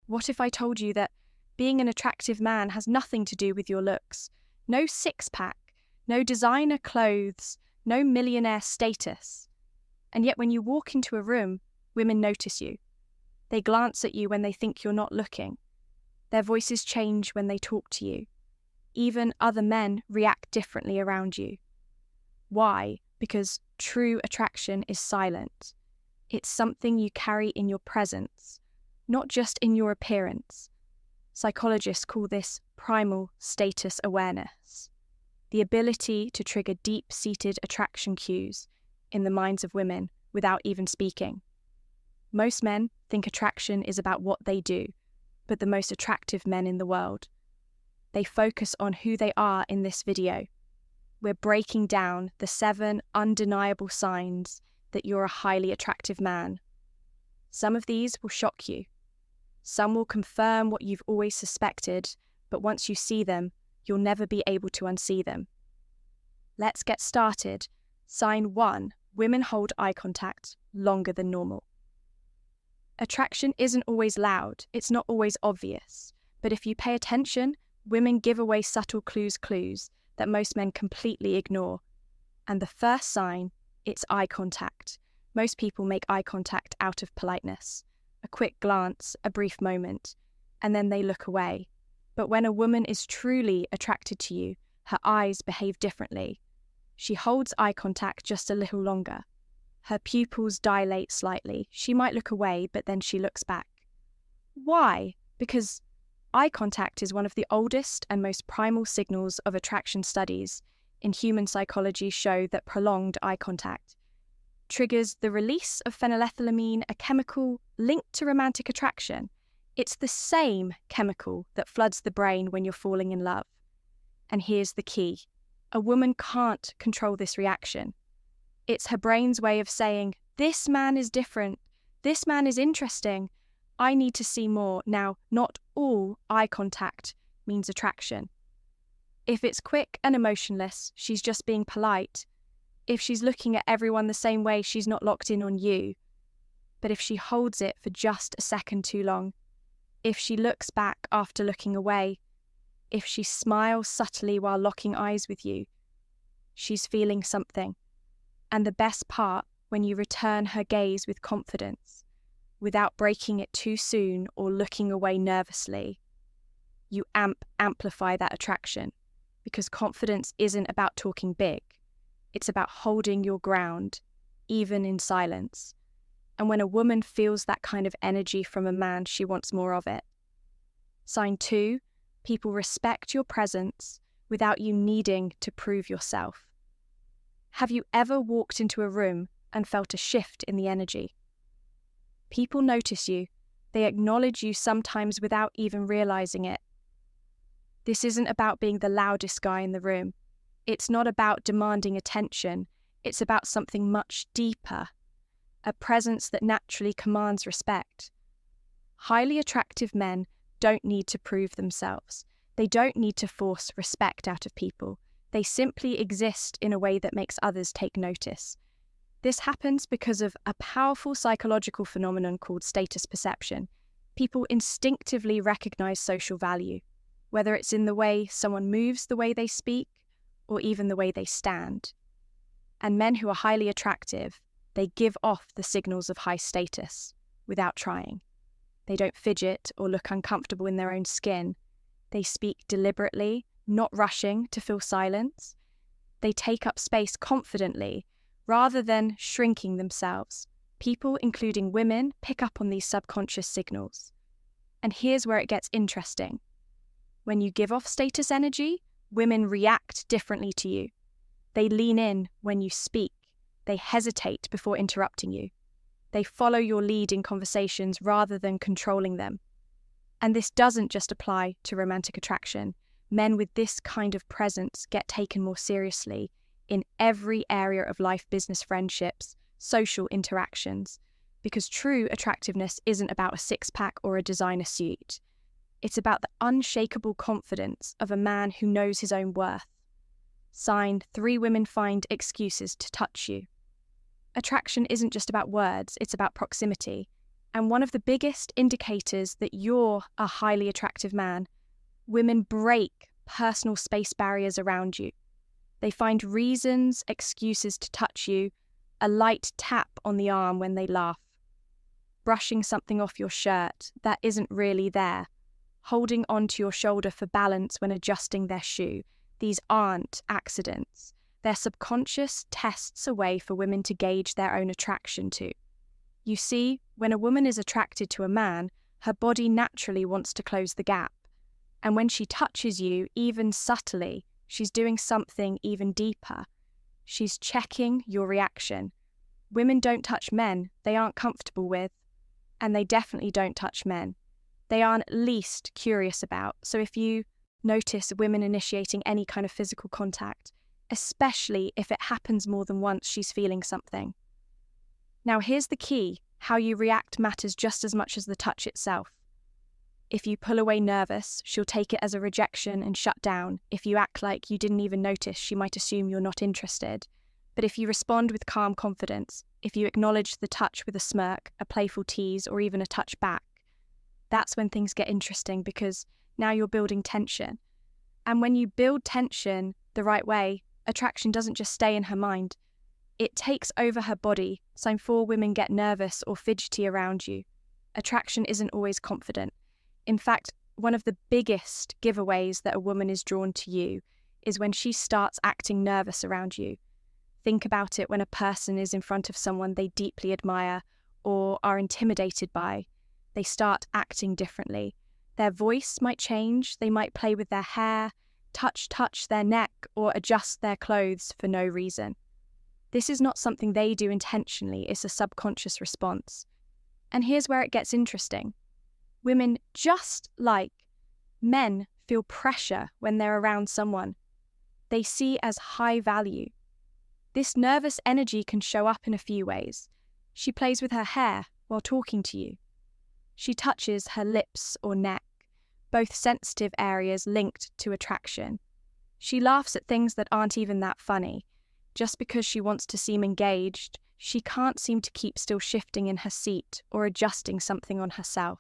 What if I told you that being an attractive man has nothing to do with your looks? No six-pack, no designer clothes, no millionaire status. And yet when you walk into a room, women notice you. They glance at you when they think you're not looking. Their voices change when they talk to you. Even other men react differently around you. Why? Because true attraction is silent. It's something you carry in your presence, not just in your appearance. Psychologists call this primal status awareness, the ability to trigger deep-seated attraction cues in the minds of women without even speaking. Most men think attraction is about what they do, but the most attractive men in the world, they focus on who they are in this video. We're breaking down the 7 undeniable signs that you're a highly attractive man. Some of these will shock you. Some will confirm what you've always suspected, but once you see them, you'll never be able to unsee them. Let's get started. Sign 1. Women hold eye contact longer than normal. Attraction isn't always loud, it's not always obvious, but if you pay attention, women give away subtle clues that most men completely ignore. And the first sign, it's eye contact. Most people make eye contact out of politeness. A quick glance, a brief moment, and then they look away. But when a woman is truly attracted to you, her eyes behave differently. She holds eye contact just a little longer. Her pupils dilate slightly. She might look away, but then she looks back. Why? Because eye contact is one of the oldest and most primal signals of attraction. Studies in human psychology show that prolonged eye contact triggers the release of phenylethylamine, a chemical linked to romantic attraction. It's the same chemical that floods the brain when you're falling in love. And here's the key. A woman can't control this reaction. It's her brain's way of saying, this man is different, this man is interesting, I need to see more. Now, not all eye contact means attraction. If it's quick and emotionless, she's just being polite. If she's looking at everyone the same way, she's not locked in on you. But if she holds it for just a second too long, if she looks back after looking away, if she smiles subtly while locking eyes with you, she's feeling something. And the best part, when you return her gaze with confidence, without breaking it too soon or looking away nervously, you amplify that attraction, because confidence isn't about talking big. It's about holding your ground, even in silence. And when a woman feels that kind of energy from a man, she wants more of it. Sign 2, people respect your presence without you needing to prove yourself. Have you ever walked into a room and felt a shift in the energy? People notice you. They acknowledge you sometimes without even realizing it. This isn't about being the loudest guy in the room. It's not about demanding attention. It's about something much deeper, a presence that naturally commands respect. Highly attractive men don't need to prove themselves. They don't need to force respect out of people. They simply exist in a way that makes others take notice. This happens because of a powerful psychological phenomenon called status perception. People instinctively recognize social value, whether it's in the way someone moves, the way they speak, or even the way they stand. And men who are highly attractive, they give off the signals of high status without trying. They don't fidget or look uncomfortable in their own skin. They speak deliberately, not rushing to fill silence. They take up space confidently, rather than shrinking themselves. People, including women, pick up on these subconscious signals. And here's where it gets interesting. When you give off status energy, women react differently to you. They lean in when you speak. They hesitate before interrupting you. They follow your lead in conversations rather than controlling them. And this doesn't just apply to romantic attraction. Men with this kind of presence get taken more seriously in every area of life, business, friendships, social interactions, because true attractiveness isn't about a six-pack or a designer suit. It's about the unshakable confidence of a man who knows his own worth. Sign 3 women find excuses to touch you. Attraction isn't just about words, it's about proximity. And one of the biggest indicators that you're a highly attractive man, women break personal space barriers around you. They find reasons, excuses to touch you, a light tap on the arm when they laugh, brushing something off your shirt that isn't really there, holding onto your shoulder for balance when adjusting their shoe. These aren't accidents. They're subconscious tests a way for women to gauge their own attraction to. You see, when a woman is attracted to a man, her body naturally wants to close the gap. And when she touches you, even subtly, she's doing something even deeper. She's checking your reaction. Women don't touch men they aren't comfortable with, and they definitely don't touch men they aren't at least curious about. So if you notice women initiating any kind of physical contact, especially if it happens more than once, she's feeling something. Now here's the key. How you react matters just as much as the touch itself. If you pull away nervous, she'll take it as a rejection and shut down. If you act like you didn't even notice, she might assume you're not interested. But if you respond with calm confidence, if you acknowledge the touch with a smirk, a playful tease, or even a touch back, that's when things get interesting, because now you're building tension. And when you build tension the right way, attraction doesn't just stay in her mind. It takes over her body. So before women get nervous or fidgety around you, attraction isn't always confident. In fact, one of the biggest giveaways that a woman is drawn to you is when she starts acting nervous around you. Think about it when a person is in front of someone they deeply admire or are intimidated by. They start acting differently. Their voice might change, they might play with their hair, touch their neck, or adjust their clothes for no reason. This is not something they do intentionally, it's a subconscious response. And here's where it gets interesting. Women, just like men, feel pressure when they're around someone they see as high value. This nervous energy can show up in a few ways. She plays with her hair while talking to you. She touches her lips or neck, both sensitive areas linked to attraction. She laughs at things that aren't even that funny. Just because she wants to seem engaged, she can't seem to keep still shifting in her seat or adjusting something on herself.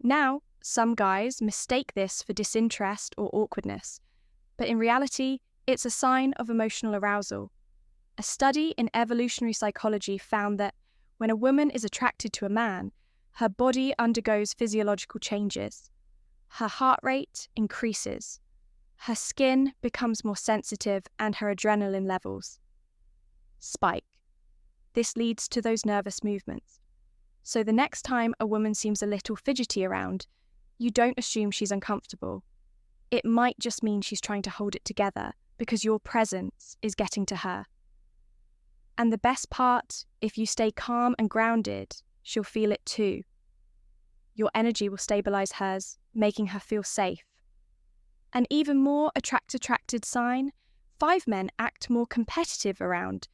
Now, some guys mistake this for disinterest or awkwardness, but in reality, it's a sign of emotional arousal. A study in evolutionary psychology found that when a woman is attracted to a man, her body undergoes physiological changes. Her heart rate increases. Her skin becomes more sensitive and her adrenaline levels spike. This leads to those nervous movements. So the next time a woman seems a little fidgety around, you don't assume she's uncomfortable. It might just mean she's trying to hold it together because your presence is getting to her. And the best part, if you stay calm and grounded, she'll feel it too. Your energy will stabilize hers, making her feel safe. An even more attracted sign, 5 men act more competitive around.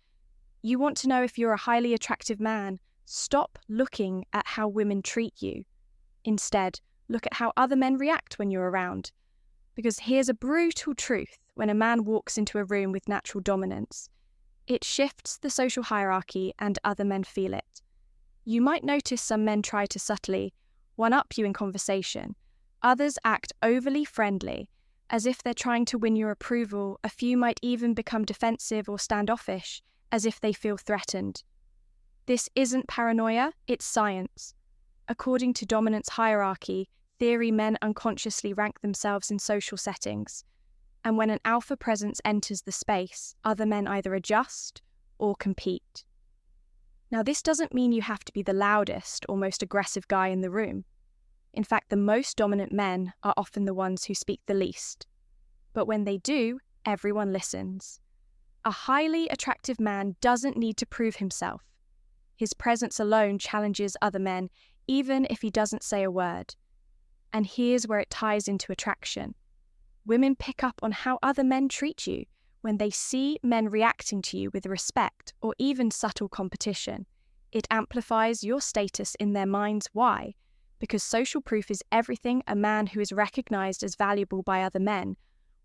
You want to know if you're a highly attractive man, stop looking at how women treat you. Instead, look at how other men react when you're around. Because here's a brutal truth when a man walks into a room with natural dominance. It shifts the social hierarchy and other men feel it. You might notice some men try to subtly one-up you in conversation. Others act overly friendly, as if they're trying to win your approval. A few might even become defensive or standoffish, as if they feel threatened. This isn't paranoia, it's science. According to dominance hierarchy theory, men unconsciously rank themselves in social settings. And when an alpha presence enters the space, other men either adjust or compete. Now, this doesn't mean you have to be the loudest or most aggressive guy in the room. In fact, the most dominant men are often the ones who speak the least. But when they do, everyone listens. A highly attractive man doesn't need to prove himself. His presence alone challenges other men, even if he doesn't say a word. And here's where it ties into attraction. Women pick up on how other men treat you when they see men reacting to you with respect or even subtle competition. It amplifies your status in their minds. Why? Because social proof is everything. A man who is recognized as valuable by other men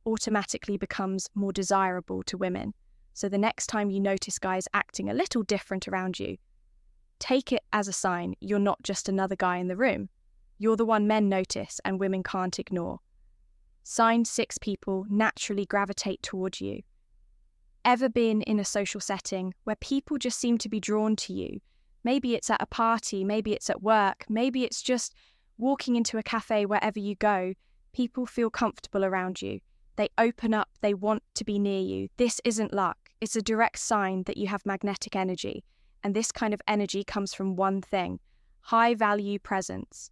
automatically becomes more desirable to women. So the next time you notice guys acting a little different around you, Take it as a sign you're not just another guy in the room. You're the one men notice and women can't ignore. Sign 6 people naturally gravitate toward you. Ever been in a social setting where people just seem to be drawn to you? Maybe it's at a party, maybe it's at work, maybe it's just walking into a cafe. Wherever you go, people feel comfortable around you. They open up, they want to be near you. This isn't luck. It's a direct sign that you have magnetic energy. And this kind of energy comes from one thing: high-value presence.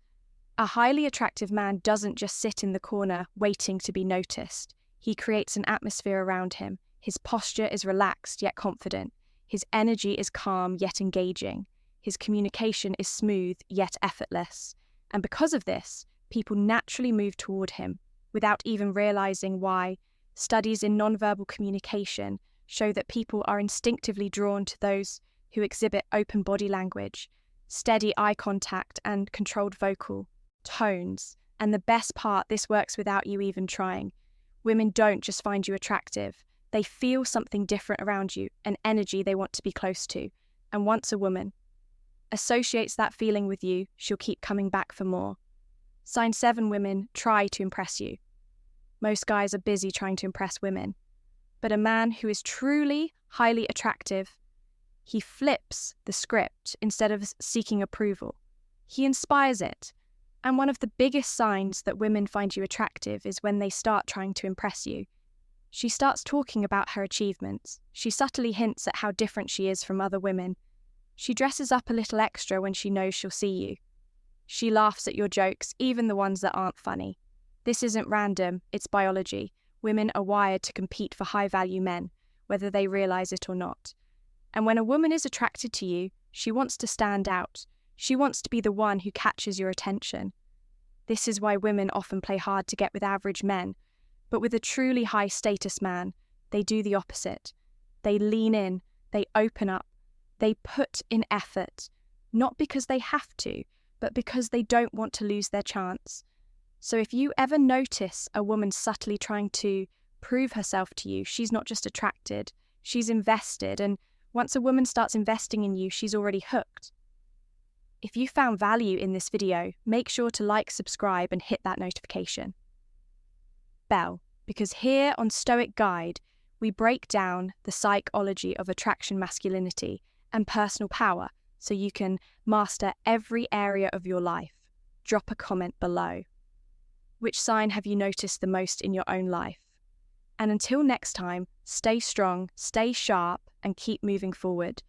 A highly attractive man doesn't just sit in the corner waiting to be noticed. He creates an atmosphere around him. His posture is relaxed yet confident. His energy is calm yet engaging. His communication is smooth yet effortless. And because of this, people naturally move toward him without even realizing why. Studies in nonverbal communication show that people are instinctively drawn to those who exhibit open body language, steady eye contact, and controlled vocal tones. And the best part, this works without you even trying. Women don't just find you attractive. They feel something different around you, an energy they want to be close to. And once a woman associates that feeling with you, she'll keep coming back for more. Sign 7 women try to impress you. Most guys are busy trying to impress women. But a man who is truly highly attractive, he flips the script instead of seeking approval. He inspires it. And one of the biggest signs that women find you attractive is when they start trying to impress you. She starts talking about her achievements. She subtly hints at how different she is from other women. She dresses up a little extra when she knows she'll see you. She laughs at your jokes, even the ones that aren't funny. This isn't random, it's biology. Women are wired to compete for high-value men, whether they realize it or not. And when a woman is attracted to you, she wants to stand out. She wants to be the one who catches your attention. This is why women often play hard to get with average men, but with a truly high-status man, they do the opposite. They lean in, they open up, they put in effort, not because they have to, but because they don't want to lose their chance. So if you ever notice a woman subtly trying to prove herself to you, she's not just attracted, she's invested, and once a woman starts investing in you, she's already hooked. If you found value in this video, make sure to like, subscribe, and hit that notification bell, because here on Stoic Guide, we break down the psychology of attraction, masculinity, and personal power so you can master every area of your life. Drop a comment below. Which sign have you noticed the most in your own life? And until next time, stay strong, stay sharp, and keep moving forward.